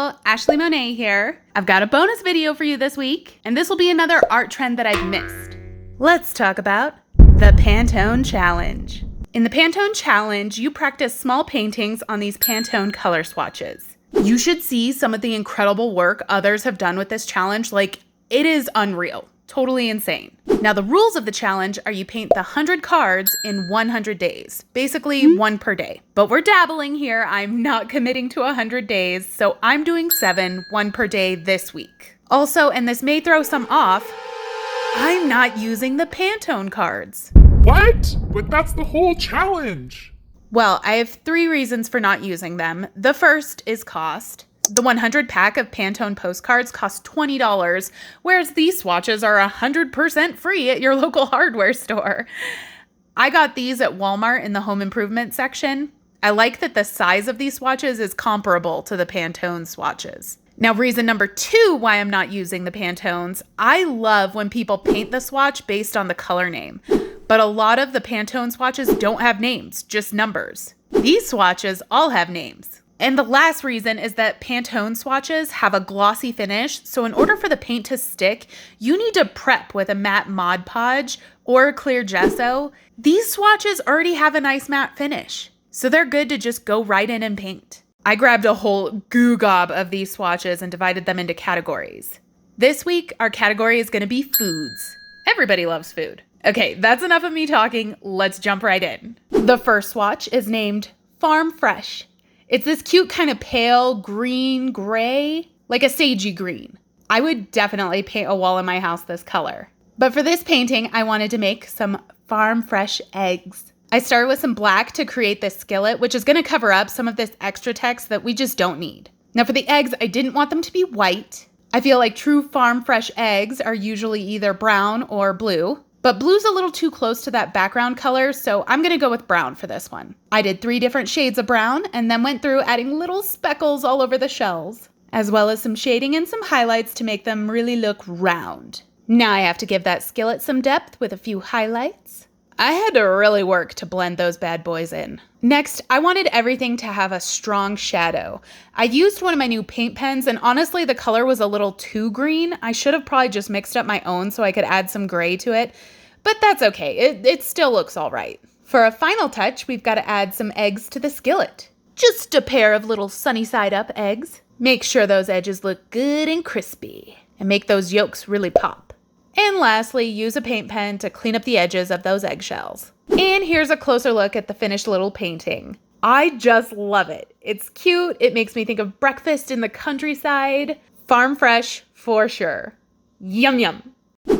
y'all, Ashley Monet here. I've got a bonus video for you this week, and this will be another art trend that I've missed. Let's talk about the Pantone Challenge. In the Pantone Challenge, you practice small paintings on these Pantone color swatches. You should see some of the incredible work others have done with this challenge. Like, it is unreal. Totally insane. Now, the rules of the challenge are you paint the 100 cards in 100 days, basically one per day. But we're dabbling here. I'm not committing to 100 days, so I'm doing 7, one per day this week. Also, and this may throw some off, I'm not using the Pantone cards. What? But that's the whole challenge. Well, I have 3 reasons for not using them. The first is cost. The 100 pack of Pantone postcards costs $20, whereas these swatches are 100% free at your local hardware store. I got these at Walmart in the home improvement section. I like that the size of these swatches is comparable to the Pantone swatches. Now, reason number 2 why I'm not using the Pantones, I love when people paint the swatch based on the color name, but a lot of the Pantone swatches don't have names, just numbers. These swatches all have names. And the last reason is that Pantone swatches have a glossy finish, so in order for the paint to stick, you need to prep with a matte Mod Podge or clear gesso. These swatches already have a nice matte finish, so they're good to just go right in and paint. I grabbed a whole goo gob of these swatches and divided them into categories. This week, our category is going to be foods. Everybody loves food. Okay, that's enough of me talking. Let's jump right in. The first swatch is named Farm Fresh. It's this cute kind of pale green gray, like a sagey green. I would definitely paint a wall in my house this color. But for this painting, I wanted to make some farm fresh eggs. I started with some black to create this skillet, which is going to cover up some of this extra text that we just don't need. Now for the eggs, I didn't want them to be white. I feel like true farm fresh eggs are usually either brown or blue. But blue's a little too close to that background color, so I'm gonna go with brown for this one. I did 3 different shades of brown and then went through adding little speckles all over the shells, as well as some shading and some highlights to make them really look round. Now I have to give that skillet some depth with a few highlights. I had to really work to blend those bad boys in. Next, I wanted everything to have a strong shadow. I used one of my new paint pens, and honestly, the color was a little too green. I should have probably just mixed up my own so I could add some gray to it, but that's okay. It still looks all right. For a final touch, we've got to add some eggs to the skillet. Just a pair of little sunny side up eggs. Make sure those edges look good and crispy, and make those yolks really pop. And lastly, use a paint pen to clean up the edges of those eggshells. And here's a closer look at the finished little painting. I just love it. It's cute. It makes me think of breakfast in the countryside. Farm fresh for sure. Yum yum.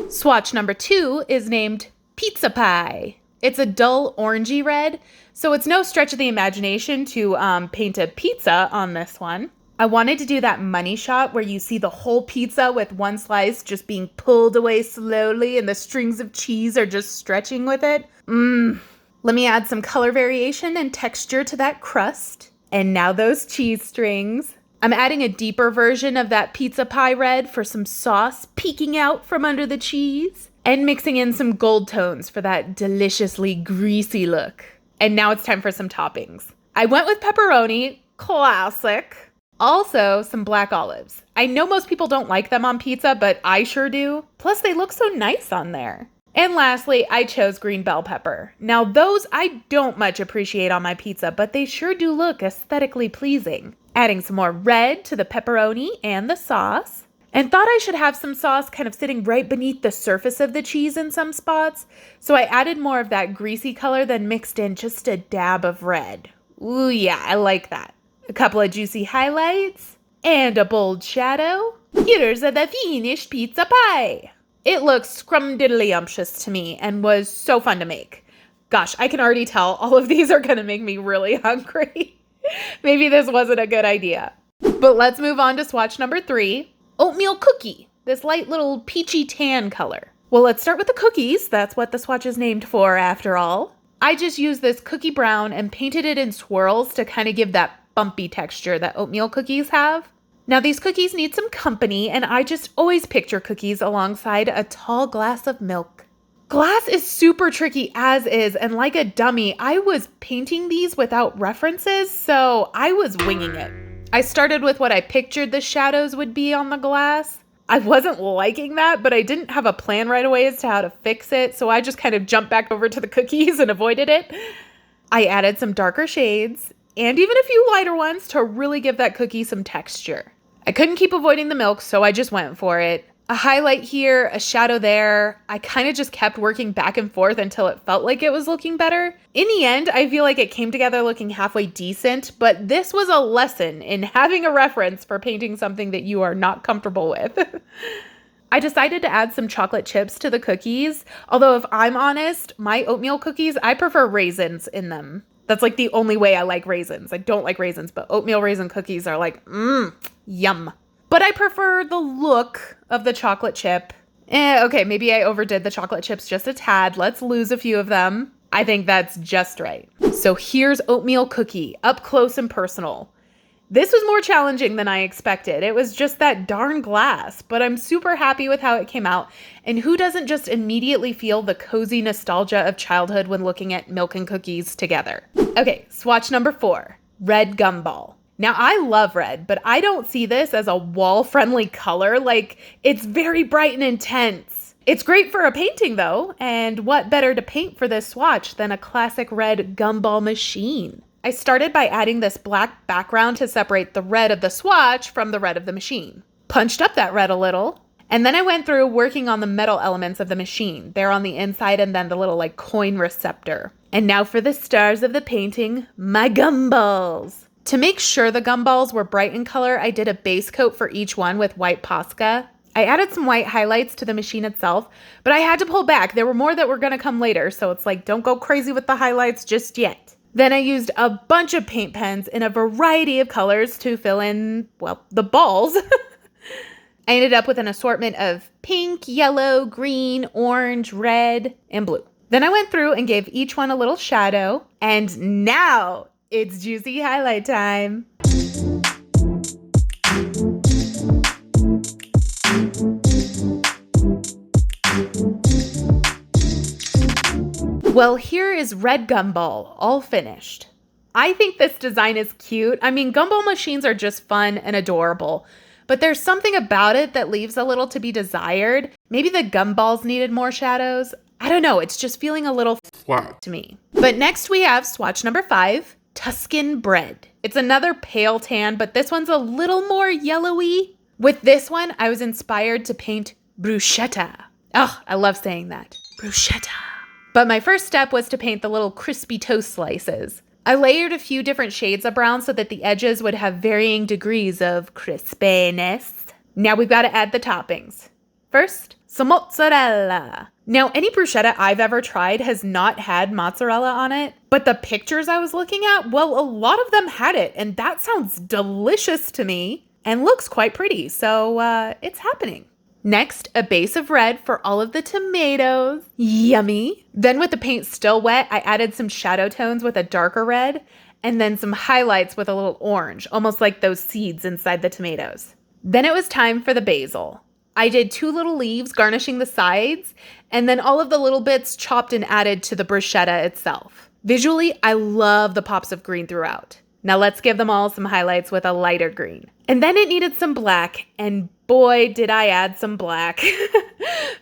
Swatch number 2 is named Pizza Pie. It's a dull orangey red, so it's no stretch of the imagination to paint a pizza on this one. I wanted to do that money shot where you see the whole pizza with one slice just being pulled away slowly and the strings of cheese are just stretching with it. Let me add some color variation and texture to that crust. And now those cheese strings. I'm adding a deeper version of that pizza pie red for some sauce peeking out from under the cheese. And mixing in some gold tones for that deliciously greasy look. And now it's time for some toppings. I went with pepperoni, classic. Also, some black olives. I know most people don't like them on pizza, but I sure do. Plus, they look so nice on there. And lastly, I chose green bell pepper. Now, those I don't much appreciate on my pizza, but they sure do look aesthetically pleasing. Adding some more red to the pepperoni and the sauce. And thought I should have some sauce kind of sitting right beneath the surface of the cheese in some spots. So I added more of that greasy color, then mixed in just a dab of red. Ooh, yeah, I like that. A couple of juicy highlights, and a bold shadow. Here's the finished pizza pie. It looks scrumdiddlyumptious to me and was so fun to make. Gosh, I can already tell all of these are going to make me really hungry. Maybe this wasn't a good idea. But let's move on to swatch number 3, Oatmeal Cookie, this light little peachy tan color. Well, let's start with the cookies. That's what the swatch is named for after all. I just used this cookie brown and painted it in swirls to kind of give that bumpy texture that oatmeal cookies have. Now these cookies need some company, and I just always picture cookies alongside a tall glass of milk. Glass is super tricky as is, and like a dummy, I was painting these without references, so I was winging it. I started with what I pictured the shadows would be on the glass. I wasn't liking that, but I didn't have a plan right away as to how to fix it, so I just kind of jumped back over to the cookies and avoided it. I added some darker shades and even a few lighter ones to really give that cookie some texture. I couldn't keep avoiding the milk, so I just went for it. A highlight here, a shadow there. I kind of just kept working back and forth until it felt like it was looking better. In the end, I feel like it came together looking halfway decent, but this was a lesson in having a reference for painting something that you are not comfortable with. I decided to add some chocolate chips to the cookies, although if I'm honest, my oatmeal cookies, I prefer raisins in them. That's like the only way I like raisins. I don't like raisins, but oatmeal raisin cookies are like, yum. But I prefer the look of the chocolate chip. Okay, maybe I overdid the chocolate chips just a tad. Let's lose a few of them. I think that's just right. So here's oatmeal cookie, up close and personal. This was more challenging than I expected. It was just that darn glass, but I'm super happy with how it came out. And who doesn't just immediately feel the cozy nostalgia of childhood when looking at milk and cookies together? Okay, swatch number 4, red gumball. Now, I love red, but I don't see this as a wall-friendly color. Like, it's very bright and intense. It's great for a painting, though, and what better to paint for this swatch than a classic red gumball machine? I started by adding this black background to separate the red of the swatch from the red of the machine. Punched up that red a little, and then I went through working on the metal elements of the machine. They're on the inside and then the little like coin receptor. And now for the stars of the painting, my gumballs. To make sure the gumballs were bright in color, I did a base coat for each one with white Posca. I added some white highlights to the machine itself, but I had to pull back. There were more that were going to come later, so it's like, don't go crazy with the highlights just yet. Then I used a bunch of paint pens in a variety of colors to fill in, well, the balls. I ended up with an assortment of pink, yellow, green, orange, red, and blue. Then I went through and gave each one a little shadow, and now it's juicy highlight time. Well, here is red gumball, all finished. I think this design is cute. I mean, gumball machines are just fun and adorable, but there's something about it that leaves a little to be desired. Maybe the gumballs needed more shadows. I don't know, it's just feeling a little flat to me. But next we have swatch number 5, Tuscan bread. It's another pale tan, but this one's a little more yellowy. With this one, I was inspired to paint bruschetta. Oh, I love saying that. Bruschetta. But my first step was to paint the little crispy toast slices. I layered a few different shades of brown so that the edges would have varying degrees of crispiness. Now we've got to add the toppings. First, some mozzarella. Now, any bruschetta I've ever tried has not had mozzarella on it, but the pictures I was looking at, well, a lot of them had it, and that sounds delicious to me and looks quite pretty, so it's happening. Next, a base of red for all of the tomatoes. Yummy. Then with the paint still wet, I added some shadow tones with a darker red and then some highlights with a little orange, almost like those seeds inside the tomatoes. Then it was time for the basil. I did 2 little leaves garnishing the sides and then all of the little bits chopped and added to the bruschetta itself. Visually, I love the pops of green throughout. Now let's give them all some highlights with a lighter green. And then it needed some black, and boy, did I add some black.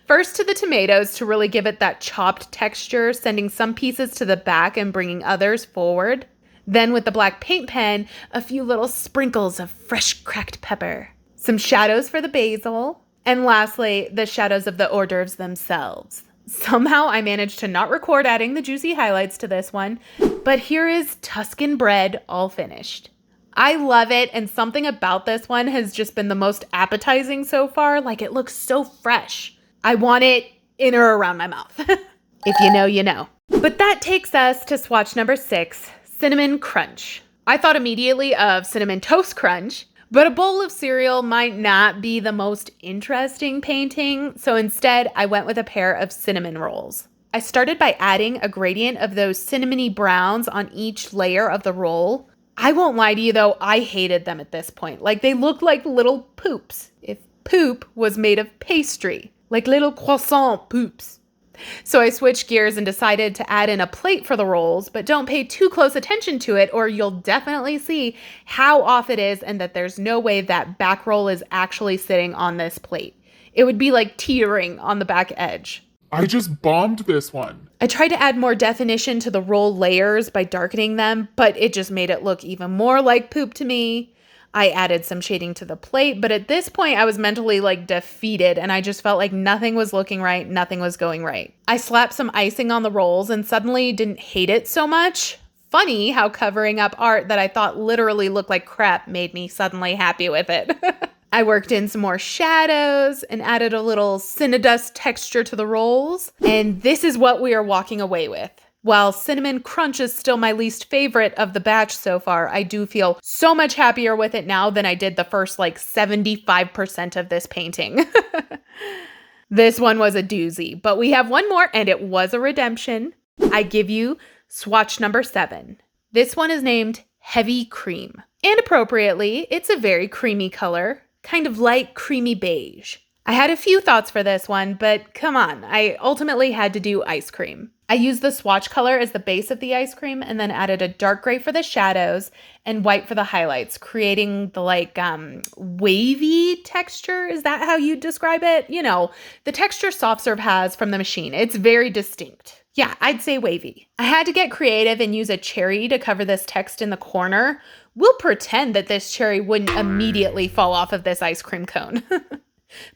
First to the tomatoes to really give it that chopped texture, sending some pieces to the back and bringing others forward. Then with the black paint pen, a few little sprinkles of fresh cracked pepper. Some shadows for the basil. And lastly, the shadows of the hors d'oeuvres themselves. Somehow I managed to not record adding the juicy highlights to this one, but here is Tuscan bread all finished. I love it, and something about this one has just been the most appetizing so far. Like, it looks so fresh. I want it in or around my mouth. If you know, you know. But that takes us to swatch number 6, Cinnamon Crunch. I thought immediately of Cinnamon Toast Crunch, but a bowl of cereal might not be the most interesting painting, so instead I went with a pair of cinnamon rolls. I started by adding a gradient of those cinnamony browns on each layer of the roll. I won't lie to you though, I hated them at this point. Like, they looked like little poops. If poop was made of pastry, like little croissant poops. So I switched gears and decided to add in a plate for the rolls, but don't pay too close attention to it or you'll definitely see how off it is and that there's no way that back roll is actually sitting on this plate. It would be like teetering on the back edge. I just bombed this one. I tried to add more definition to the roll layers by darkening them, but it just made it look even more like poop to me. I added some shading to the plate, but at this point I was mentally like defeated and I just felt like nothing was looking right, nothing was going right. I slapped some icing on the rolls and suddenly didn't hate it so much. Funny how covering up art that I thought literally looked like crap made me suddenly happy with it. I worked in some more shadows and added a little cinnadust texture to the rolls, and this is what we are walking away with. While Cinnamon Crunch is still my least favorite of the batch so far, I do feel so much happier with it now than I did the first like 75% of this painting. This one was a doozy, but we have one more and it was a redemption. I give you swatch number 7. This one is named Heavy Cream. And appropriately, it's a very creamy color, kind of light creamy beige. I had a few thoughts for this one, but come on, I ultimately had to do ice cream. I used the swatch color as the base of the ice cream and then added a dark gray for the shadows and white for the highlights, creating the like wavy texture. Is that how you describe it? You know, the texture soft serve has from the machine. It's very distinct. Yeah, I'd say wavy. I had to get creative and use a cherry to cover this text in the corner. We'll pretend that this cherry wouldn't immediately fall off of this ice cream cone.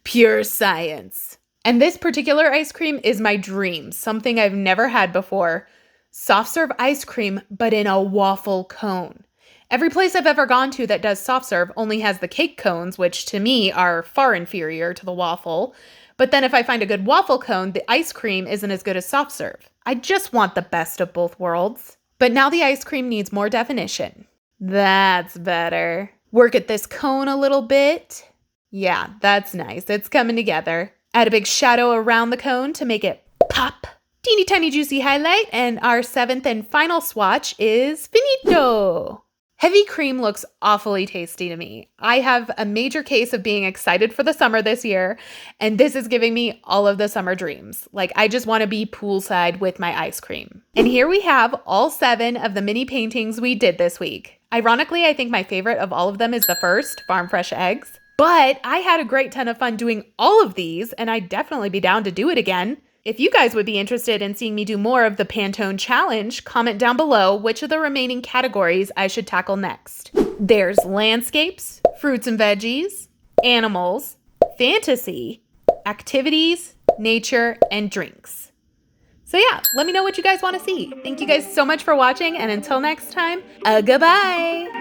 Pure science. And this particular ice cream is my dream, something I've never had before. Soft serve ice cream, but in a waffle cone. Every place I've ever gone to that does soft serve only has the cake cones, which to me are far inferior to the waffle. But then if I find a good waffle cone, the ice cream isn't as good as soft serve. I just want the best of both worlds. But now the ice cream needs more definition. That's better. Work at this cone a little bit. Yeah, that's nice. It's coming together. Add a big shadow around the cone to make it pop. Teeny tiny juicy highlight. And our 7th and final swatch is finito. Heavy cream looks awfully tasty to me. I have a major case of being excited for the summer this year, and this is giving me all of the summer dreams. Like, I just want to be poolside with my ice cream. And here we have all 7 of the mini paintings we did this week. Ironically, I think my favorite of all of them is the first, Farm Fresh Eggs. But I had a great ton of fun doing all of these, and I'd definitely be down to do it again. If you guys would be interested in seeing me do more of the Pantone challenge, comment down below which of the remaining categories I should tackle next. There's landscapes, fruits and veggies, animals, fantasy, activities, nature, and drinks. So yeah, let me know what you guys want to see. Thank you guys so much for watching, and until next time, goodbye!